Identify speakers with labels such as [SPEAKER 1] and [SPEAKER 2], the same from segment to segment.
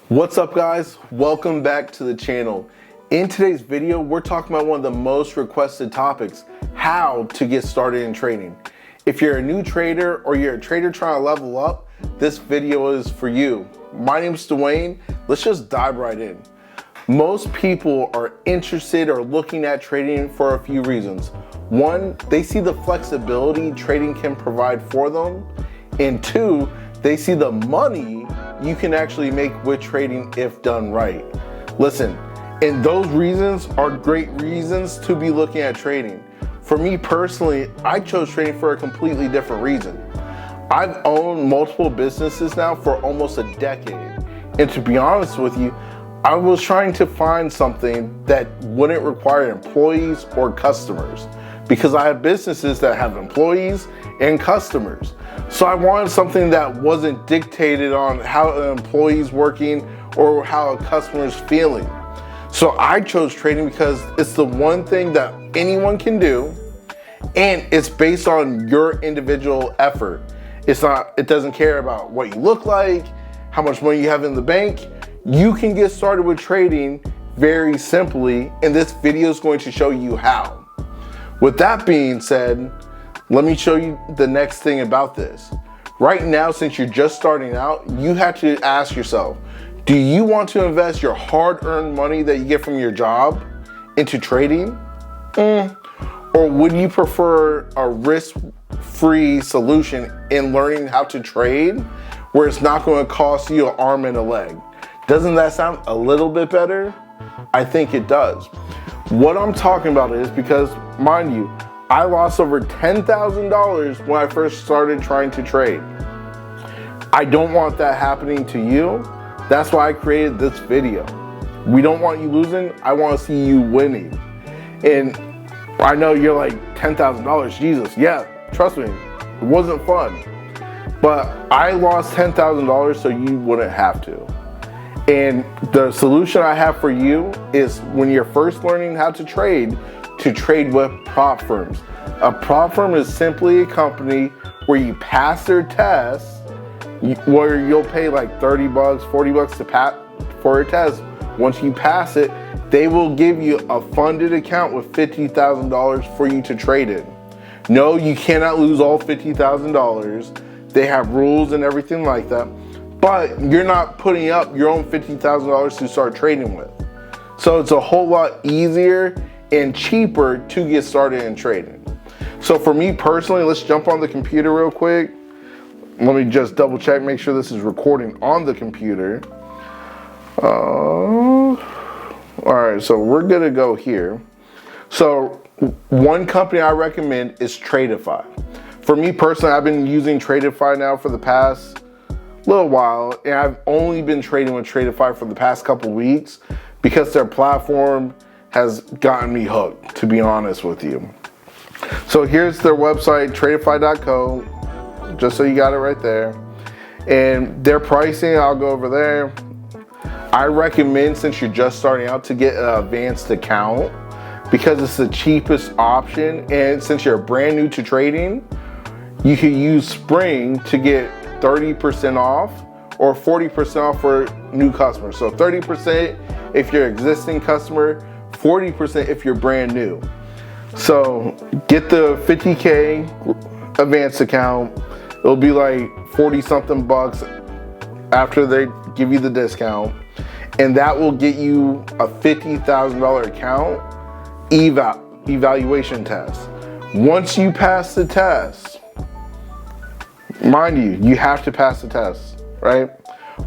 [SPEAKER 1] What's up, guys? Welcome back to the channel. In today's video, we're talking about one of the most requested topics, how to get started in trading. If you're a new trader or you're a trader trying to level up, this video is for you. My name's Dwayne. Let's just dive right in. Most people are interested or looking at trading for a few reasons. One, they see the flexibility trading can provide for them. And two, they see the money you can actually make with trading if done right. Listen, and those reasons are great reasons to be looking at trading. For me personally, I chose trading for a completely different reason. I've owned multiple businesses now for almost a decade. And to be honest with you, I was trying to find something that wouldn't require employees or customers, because I have businesses that have employees and customers. So I wanted something that wasn't dictated on how an employee's working or how a customer's feeling. So I chose trading because it's the one thing that anyone can do, and it's based on your individual effort. It doesn't care about what you look like, how much money you have in the bank. You can get started with trading very simply, and this video is going to show you how. With that being said, let me show you the next thing about this. Right now, since you're just starting out, you have to ask yourself, do you want to invest your hard-earned money that you get from your job into trading? Or would you prefer a risk-free solution in learning how to trade where it's not going to cost you an arm and a leg? Doesn't that sound a little bit better? I think it does. What I'm talking about is because, mind you, I lost over $10,000 when I first started trying to trade. I don't want that happening to you. That's why I created this video. We don't want you losing. I want to see you winning. And I know you're like, $10,000, Jesus. Yeah, trust me, it wasn't fun. But I lost $10,000 so you wouldn't have to. And the solution I have for you is, when you're first learning how to trade with prop firms. A prop firm is simply a company where you pass their tests, where you'll pay like $30, $40 for a test. Once you pass it, they will give you a funded account with $50,000 for you to trade in. No, you cannot lose all $50,000. They have rules and everything like that. But you're not putting up your own $50,000 to start trading with. So it's a whole lot easier and cheaper to get started in trading. So for me personally, let's jump on the computer real quick. Let me just double check, make sure this is recording on the computer. All right, so we're gonna go here. So one company I recommend is Tradovate. For me personally, I've been using Tradovate now for the past little while, and I've only been trading with Tradovate for the past couple weeks because their platform has gotten me hooked, to be honest with you. So here's their website, Tradify.co, just so you got it right there. And their pricing, I'll go over there. I recommend, since you're just starting out, to get an advanced account because it's the cheapest option. And since you're brand new to trading, you can use Spring to get 30% off or 40% off for new customers. So 30% if you're an existing customer, 40% if you're brand new. So get the 50K advanced account. It'll be like 40 something bucks after they give you the discount. And that will get you a $50,000 account evaluation test. Once you pass the test, mind you, you have to pass the test, right?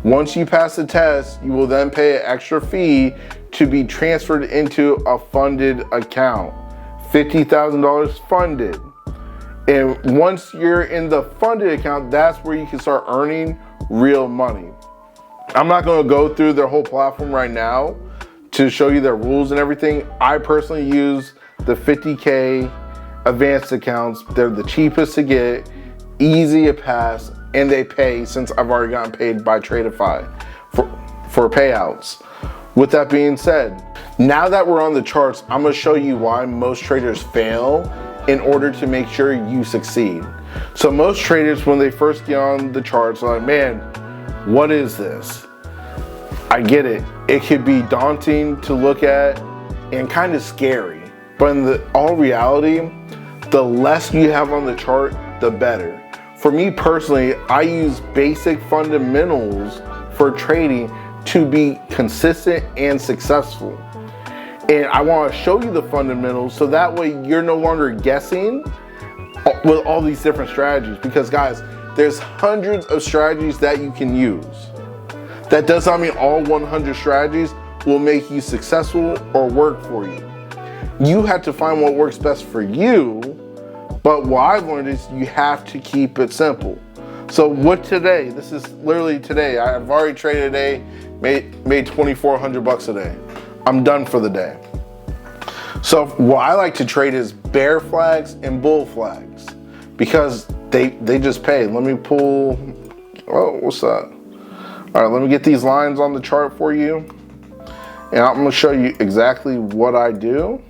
[SPEAKER 1] Once you pass the test, you will then pay an extra fee to be transferred into a funded account. $50,000 funded. And once you're in the funded account, that's where you can start earning real money. I'm not going to go through their whole platform right now to show you their rules and everything. I personally use the 50K advanced accounts. They're the cheapest to get, easy to pass, and they pay, since I've already gotten paid by Tradify for payouts. With that being said, now that we're on the charts, I'm going to show you why most traders fail in order to make sure you succeed. So most traders, when they first get on the charts, are like, man, what is this? I get it. It could be daunting to look at and kind of scary. But in all reality, the less you have on the chart, the better. For me personally, I use basic fundamentals for trading to be consistent and successful. And I want to show you the fundamentals so that way you're no longer guessing with all these different strategies. Because guys, there's hundreds of strategies that you can use. That does not mean all 100 strategies will make you successful or work for you. You have to find what works best for you, but what I've learned is you have to keep it simple. So with today, this is literally today, I've already traded a day, made 2,400 bucks a day. I'm done for the day. So what I like to trade is bear flags and bull flags because they just pay. Let me pull, oh, what's that? All right, let me get these lines on the chart for you. And I'm gonna show you exactly what I do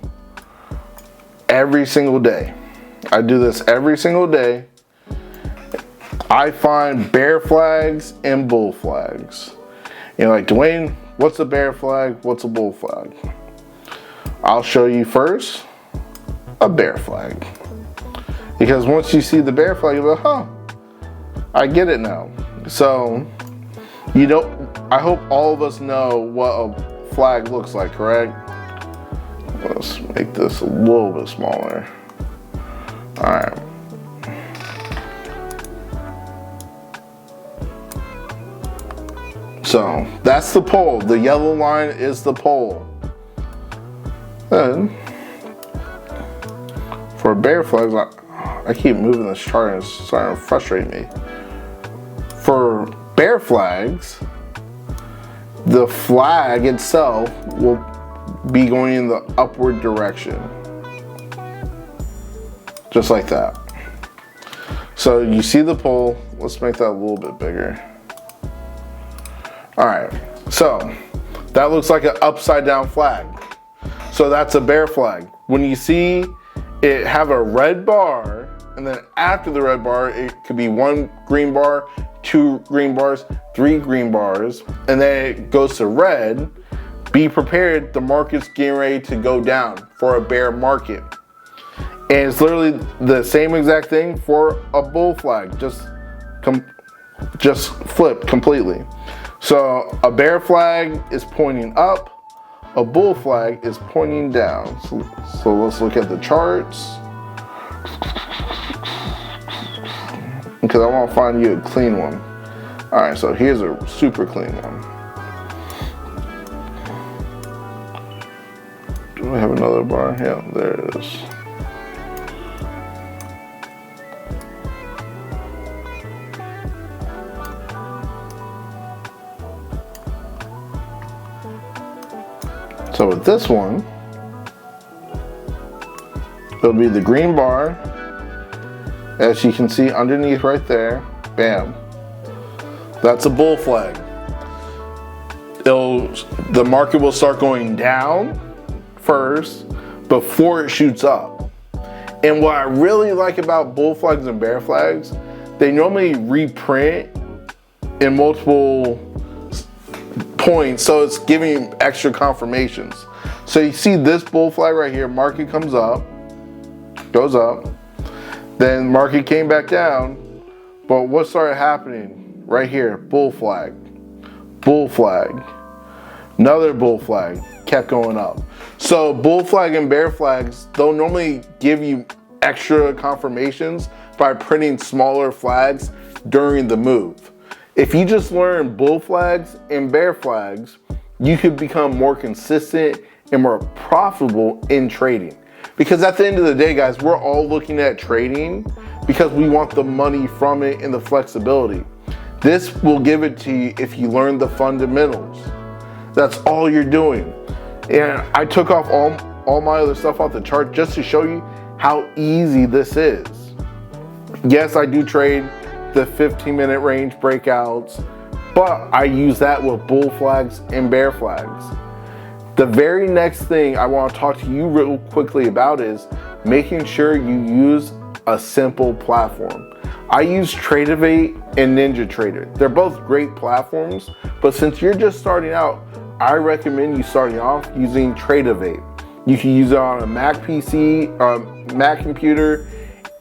[SPEAKER 1] every single day. I do this every single day. I find bear flags and bull flags. You're like, Dwayne, what's a bear flag? What's a bull flag? I'll show you first a bear flag. Because once you see the bear flag, you're like, huh, I get it now. So, you know, I hope all of us know what a flag looks like, correct? Let's make this a little bit smaller. All right. So that's the pole. The yellow line is the pole. Then for bear flags, I keep moving this chart and it's starting to frustrate me. For bear flags, the flag itself will be going in the upward direction. Just like that. So you see the pole, let's make that a little bit bigger. All right, so that looks like an upside down flag. So that's a bear flag. When you see it have a red bar, and then after the red bar, it could be 1 green bar, 2 green bars, 3 green bars, and then it goes to red, be prepared, the market's getting ready to go down for a bear market. And it's literally the same exact thing for a bull flag, just flipped completely. So a bear flag is pointing up, a bull flag is pointing down. So let's look at the charts. Because I want to find you a clean one. All right, so here's a super clean one. Do I have another bar? Yeah, there it is. So with this one, it'll be the green bar, as you can see underneath right there, bam. That's a bull flag. The market will start going down first before it shoots up. And what I really like about bull flags and bear flags, they normally reprint in multiple points, so it's giving extra confirmations. So you see this bull flag right here, market comes up, goes up, then market came back down, but what started happening right here? Bull flag, another bull flag, kept going up. So bull flag and bear flags, they'll normally give you extra confirmations by printing smaller flags during the move. If you just learn bull flags and bear flags, you could become more consistent and more profitable in trading. Because at the end of the day, guys, we're all looking at trading because we want the money from it and the flexibility. This will give it to you if you learn the fundamentals. That's all you're doing. And I took off all my other stuff off the chart just to show you how easy this is. Yes, I do trade the 15-minute range breakouts, but I use that with bull flags and bear flags. The very next thing I want to talk to you real quickly about is making sure you use a simple platform. I use Tradovate and NinjaTrader. They're both great platforms, but since you're just starting out, I recommend you starting off using Tradovate. You can use it on a Mac PC, Mac computer,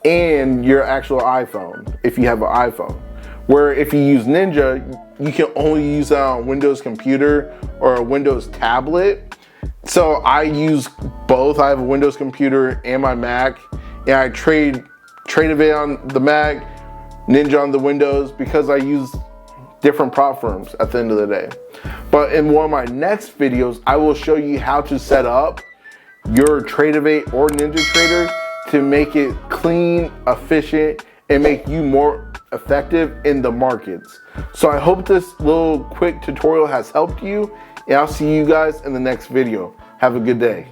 [SPEAKER 1] and your actual iPhone, if you have an iPhone. Where if you use Ninja, you can only use it on a Windows computer or a Windows tablet. So I use both. I have a Windows computer and my Mac, and I Tradovate on the Mac, Ninja on the Windows, because I use different platforms at the end of the day. But in one of my next videos, I will show you how to set up your Tradovate or NinjaTrader to make it clean, efficient, and make you more effective in the markets. So I hope this little quick tutorial has helped you, and I'll see you guys in the next video. Have a good day.